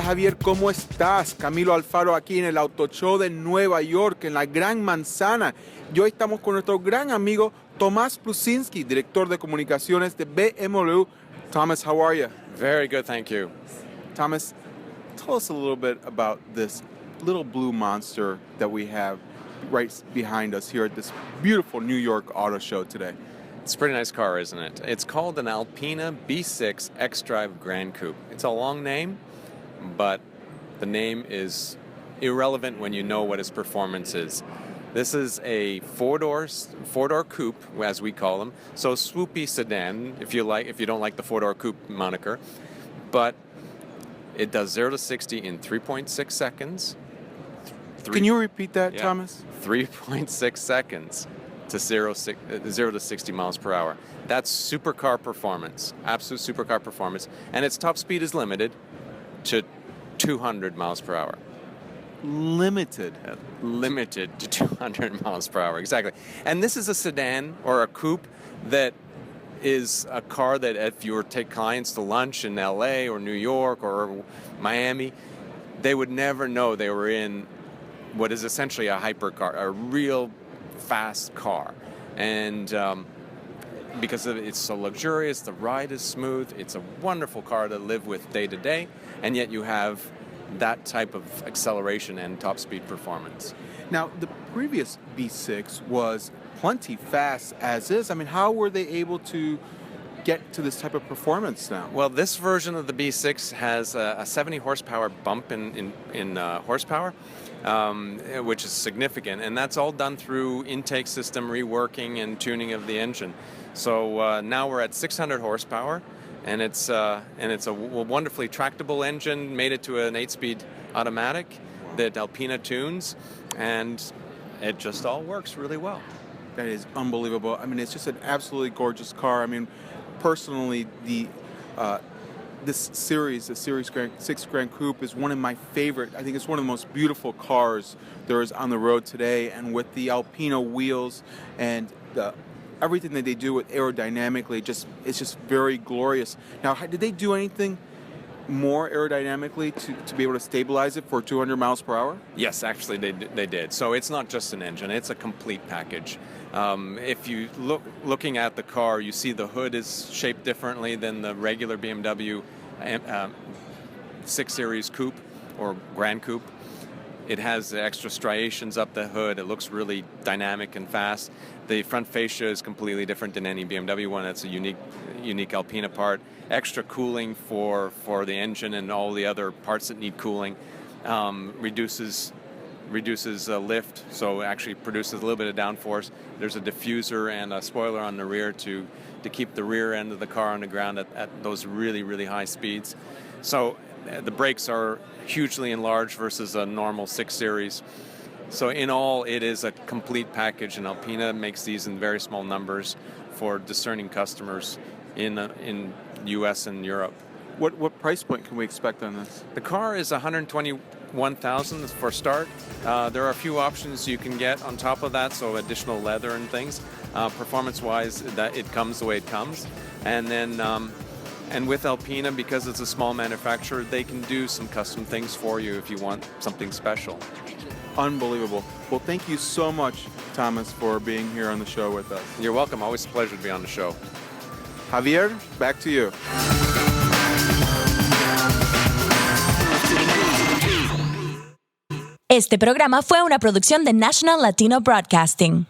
Javier, ¿cómo estás? Camilo Alfaro aquí en el Auto Show de Nueva York, en la Gran Manzana. Y hoy estamos con nuestro gran amigo Tomás Plucinsky, director de comunicaciones de BMW. Thomas, how are you? Very good, thank you. Thomas, tell us a little bit about this little blue monster that we have right behind us here at this beautiful New York Auto Show today. It's a pretty nice car, isn't it? It's called an Alpina B6 X-Drive Grand Coupe. It's a long name, but the name is irrelevant when you know what its performance is. This is a four-door coupe, as we call them. So swoopy sedan, if you don't like the four-door coupe moniker. But it does 0 to 60 in 3.6 seconds. Can you repeat that, Thomas? 3.6 seconds to 0 to 60 miles per hour. That's supercar performance, absolute supercar performance. And its top speed is limited to 200 miles per hour. Limited To 200 miles per hour, exactly. And this is a sedan or a coupe that is a car that if you were to take clients to lunch in LA or New York or Miami, they would never know they were in what is essentially a hypercar, a real fast car. And because it's so luxurious, the ride is smooth, it's a wonderful car to live with day to day, and yet you have that type of acceleration and top speed performance. Now, the previous B6 was plenty fast as is. I mean, how were they able to get to this type of performance now? Well, this version of the B6 has a 70 horsepower bump in horsepower, which is significant, and that's all done through intake system reworking and tuning of the engine. So now we're at 600 horsepower, and it's a wonderfully tractable engine, made it to an 8-speed automatic that Alpina tunes, and it just all works really well. That is unbelievable. I mean, it's just an absolutely gorgeous car. I mean, personally, this series, the Series 6 Grand Coupe, is one of my favorite. I think it's one of the most beautiful cars there is on the road today. And with the Alpina wheels and everything that they do with aerodynamically, it's just very glorious. Now, did they do anything more aerodynamically to be able to stabilize it for 200 miles per hour? Yes, actually they did. So it's not just an engine, it's a complete package. If you looking at the car, you see the hood is shaped differently than the regular BMW 6 Series Coupe or Grand Coupe. It has extra striations up the hood. It looks really dynamic and fast. The front fascia is completely different than any BMW one. It's a unique Alpina part. Extra cooling for the engine and all the other parts that need cooling. Reduces lift, so actually produces a little bit of downforce. There's a diffuser and a spoiler on the rear to keep the rear end of the car on the ground at those really, really high speeds. So the brakes are hugely enlarged versus a normal 6 Series. So in all, it is a complete package, and Alpina makes these in very small numbers for discerning customers in U.S. and Europe. What price point can we expect on this? The car is $121,000 for start. There are a few options you can get on top of that, so additional leather and things. Performance-wise, that it comes the way it comes, and then. And with Alpina, because it's a small manufacturer, they can do some custom things for you if you want something special. Unbelievable. Well, thank you so much, Thomas, for being here on the show with us. You're welcome. Always a pleasure to be on the show. Javier, back to you. Este programa fue una producción de National Latino Broadcasting.